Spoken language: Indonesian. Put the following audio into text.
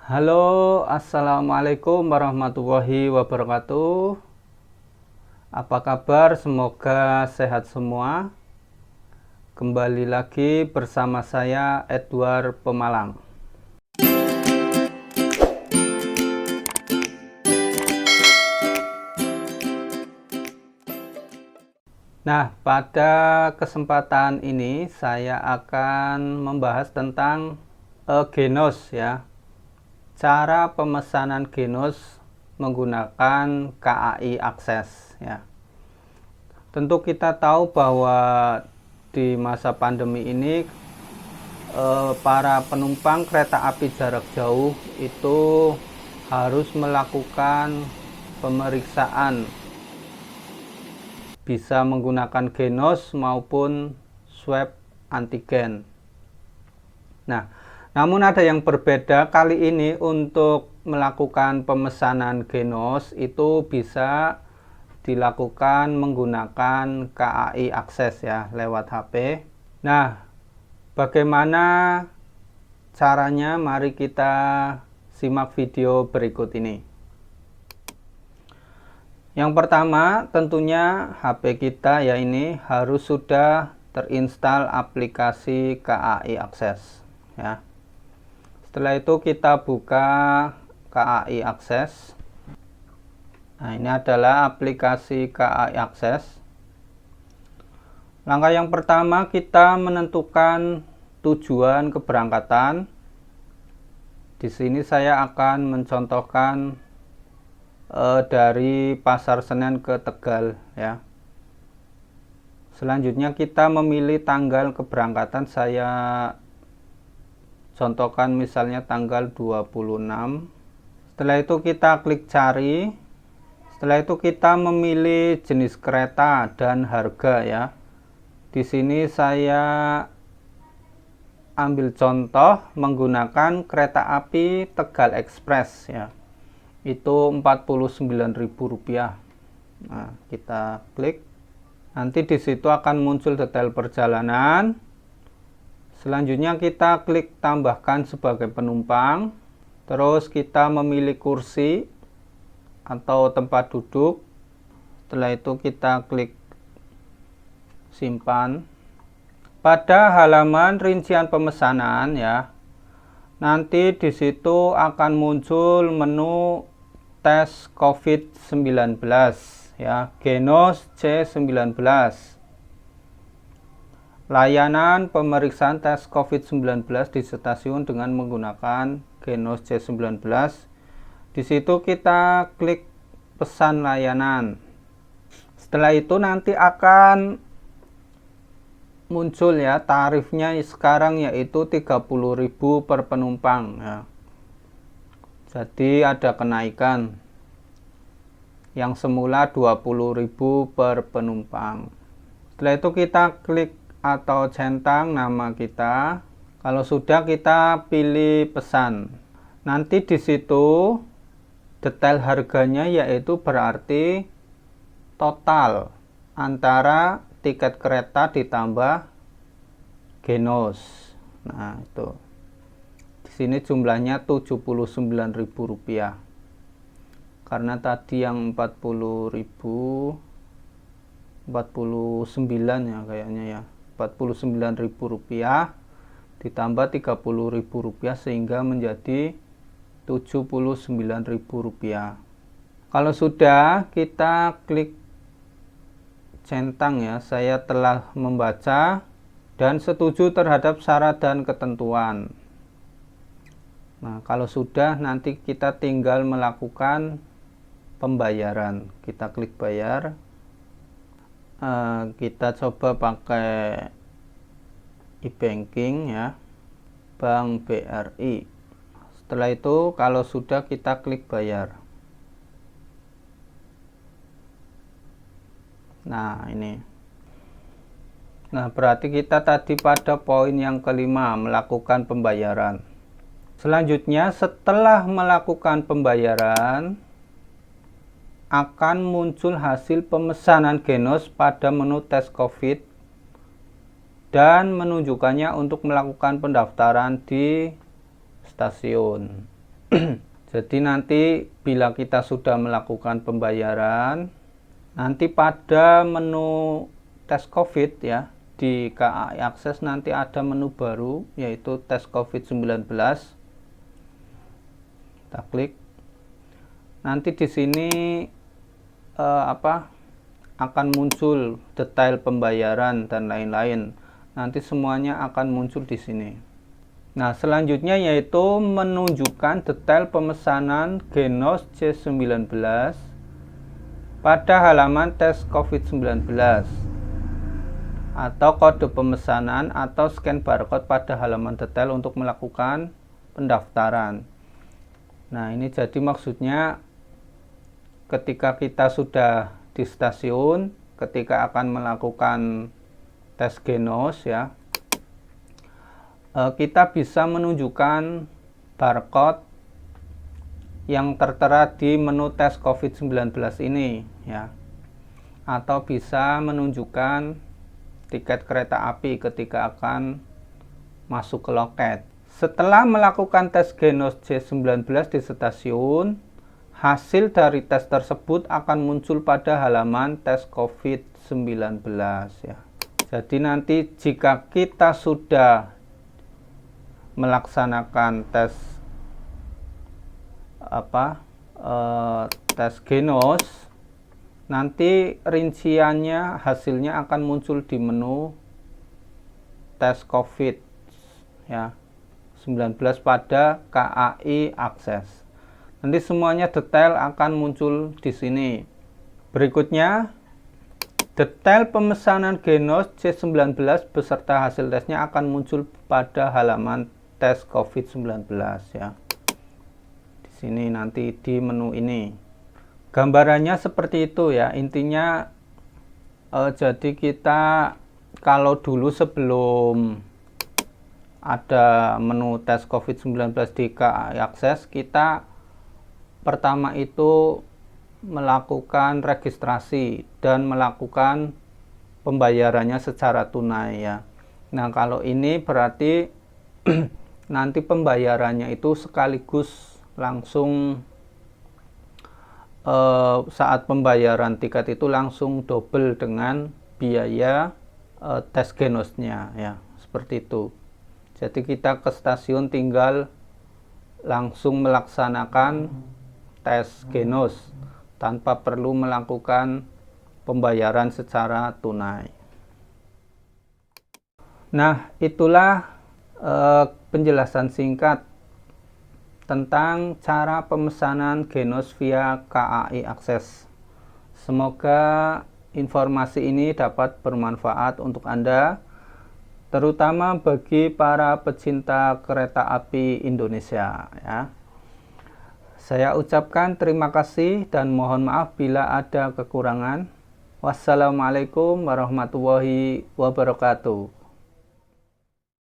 Halo, assalamualaikum warahmatullahi wabarakatuh. Apa kabar? Semoga sehat semua. Kembali lagi bersama saya Edward Pemalang. Nah, pada kesempatan ini saya akan membahas tentang Genos ya. Cara pemesanan Genos menggunakan KAI Akses ya. Tentu kita tahu bahwa di masa pandemi ini para penumpang kereta api jarak jauh itu harus melakukan pemeriksaan bisa menggunakan Genos maupun swab antigen. Nah, namun ada yang berbeda kali ini. Untuk melakukan pemesanan Genos itu bisa dilakukan menggunakan KAI Akses ya, lewat HP. Nah, bagaimana caranya? Mari kita simak video berikut ini. Yang pertama, tentunya HP kita ya ini harus sudah terinstall aplikasi KAI Akses ya. Setelah itu kita buka KAI Akses. Nah, ini adalah aplikasi KAI Akses. Langkah yang pertama, kita menentukan tujuan keberangkatan. Di sini saya akan mencontohkan dari Pasar Senen ke Tegal ya. Selanjutnya kita memilih tanggal keberangkatan. Saya contohkan misalnya tanggal 26. Setelah itu kita klik cari. Setelah itu kita memilih jenis kereta dan harga ya. Di sini saya ambil contoh menggunakan kereta api Tegal Express ya. Itu Rp49.000. Nah, kita klik. Nanti di situ akan muncul detail perjalanan. Selanjutnya kita klik tambahkan sebagai penumpang. Terus kita memilih kursi atau tempat duduk. Setelah itu kita klik simpan. Pada halaman rincian pemesanan ya, nanti di situ akan muncul menu tes COVID-19 ya, Genos C19. Layanan pemeriksaan tes COVID-19 di stasiun dengan menggunakan Genos C19. Di situ kita klik pesan layanan. Setelah itu nanti akan muncul ya tarifnya sekarang, yaitu 30.000 per penumpang ya. Jadi ada kenaikan. Yang semula 20.000 per penumpang. Setelah itu kita klik atau centang nama kita. Kalau sudah, kita pilih pesan. Nanti di situ detail harganya, yaitu berarti total antara tiket kereta ditambah Genos. Nah, itu. Di sini jumlahnya Rp79.000. Karena tadi yang 49 ya kayaknya ya. Rp49.000 ditambah Rp30.000 sehingga menjadi Rp79.000. Kalau sudah, kita klik centang ya. Saya telah membaca dan setuju terhadap syarat dan ketentuan. Nah, kalau sudah, nanti kita tinggal melakukan pembayaran. Kita klik bayar. Kita coba pakai e-banking ya, Bank BRI. Setelah itu kalau sudah, kita klik bayar. Nah, ini. Nah, berarti kita tadi pada poin yang kelima, melakukan pembayaran. Selanjutnya, setelah melakukan pembayaran, akan muncul hasil pemesanan Genos pada menu tes COVID dan menunjukkannya untuk melakukan pendaftaran di stasiun. Jadi nanti bila kita sudah melakukan pembayaran, nanti pada menu tes COVID ya, di KAI Akses nanti ada menu baru yaitu tes COVID-19. Kita klik. Nanti di sini akan muncul detail pembayaran dan lain-lain. Nanti semuanya akan muncul di sini. Nah, selanjutnya yaitu menunjukkan detail pemesanan Genos C19 pada halaman tes COVID-19 atau kode pemesanan atau scan barcode pada halaman detail untuk melakukan pendaftaran. Nah, ini jadi maksudnya ketika kita sudah di stasiun, ketika akan melakukan tes Genos ya, kita bisa menunjukkan barcode yang tertera di menu tes COVID-19 ini ya, atau bisa menunjukkan tiket kereta api ketika akan masuk ke loket. Setelah melakukan tes Genos C19 di stasiun, hasil dari tes tersebut akan muncul pada halaman tes COVID-19 ya. Jadi nanti jika kita sudah melaksanakan tes tes Genos, nanti rinciannya hasilnya akan muncul di menu tes COVID ya 19 pada KAI Akses. Nanti semuanya detail akan muncul di sini. Berikutnya, detail pemesanan Genos C19 beserta hasil tesnya akan muncul pada halaman tes COVID-19 ya. Di sini nanti di menu ini. Gambarannya seperti itu ya. Intinya jadi kita kalau dulu sebelum ada menu tes COVID-19 di KAI Akses, kita pertama itu melakukan registrasi dan melakukan pembayarannya secara tunai ya. Nah, kalau ini berarti nanti pembayarannya itu sekaligus langsung saat pembayaran tiket itu langsung double dengan biaya tes Genosnya ya, seperti itu. Jadi kita ke stasiun tinggal langsung melaksanakan tes Genos tanpa perlu melakukan pembayaran secara tunai. Nah, itulah penjelasan singkat tentang cara pemesanan Genos via KAI Akses. Semoga informasi ini dapat bermanfaat untuk Anda, terutama bagi para pecinta kereta api Indonesia ya. Saya ucapkan terima kasih dan mohon maaf bila ada kekurangan. Wassalamualaikum warahmatullahi wabarakatuh.